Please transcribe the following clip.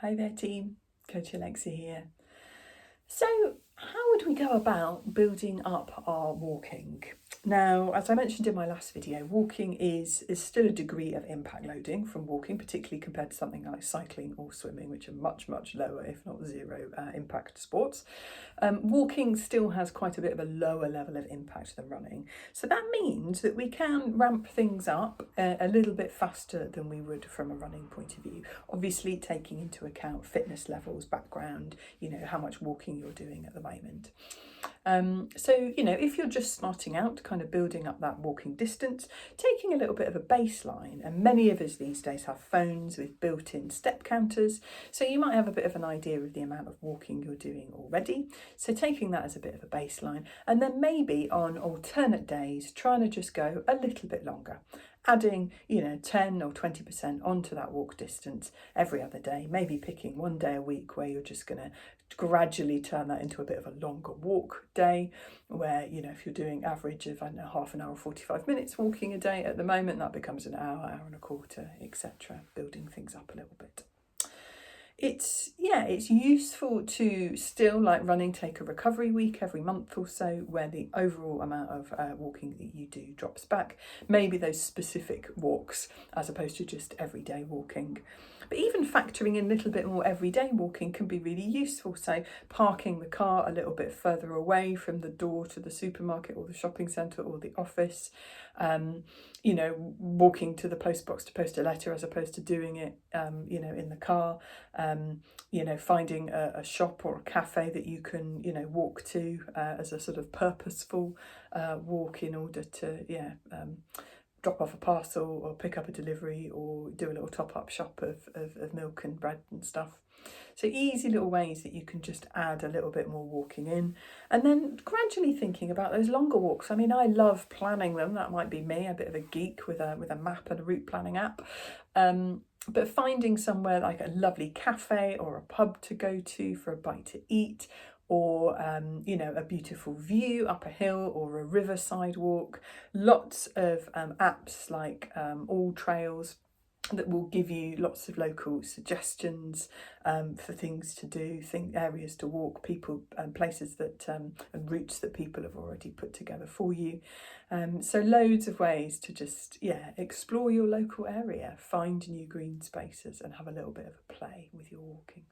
Hi there team, Coach Alexia here. So how would we go about building up our walking? Now, as I mentioned in my last video, walking is still a degree of impact loading from walking, particularly compared to something like cycling or swimming, which are much lower, if not zero, impact sports. Walking still has quite a bit of a lower level of impact than running. So that means that we can ramp things up a little bit faster than we would from a running point of view. Obviously taking into account fitness levels, background, how much walking you're doing at the moment. So, if you're just starting out, kind of building up that walking distance, taking a little bit of a baseline, and many of us these days have phones with built-in step counters, so you might have a bit of an idea of the amount of walking you're doing already. So taking that as a bit of a baseline, and then maybe on alternate days, trying to just go a little bit longer. Adding, 10 or 20% onto that walk distance every other day, maybe picking one day a week where you're just going to gradually turn that into a bit of a longer walk day where, if you're doing average of, half an hour, 45 minutes walking a day at the moment, that becomes an hour and a quarter, etc., building things up a little bit. It's useful to still, like running, take a recovery week every month or so where the overall amount of walking that you do drops back. Maybe those specific walks as opposed to just everyday walking. But even factoring in a little bit more everyday walking can be really useful. So parking the car a little bit further away from the door to the supermarket or the shopping centre or the office. Walking to the post box to post a letter as opposed to doing it, in the car. Finding a shop or a cafe that you can, walk to as a sort of purposeful walk in order to, drop off a parcel or pick up a delivery or do a little top-up shop of milk and bread and stuff. So easy little ways that you can just add a little bit more walking in, and then gradually thinking about those longer walks. I mean, I love planning them. That might be me, a bit of a geek with a map and a route planning app. But finding somewhere like a lovely cafe or a pub to go to for a bite to eat, or a beautiful view up a hill or a riverside walk. Lots of apps like All Trails that will give you lots of local suggestions for things to do, areas to walk, people and places that and routes that people have already put together for you. So loads of ways to just explore your local area, find new green spaces and have a little bit of a play with your walking.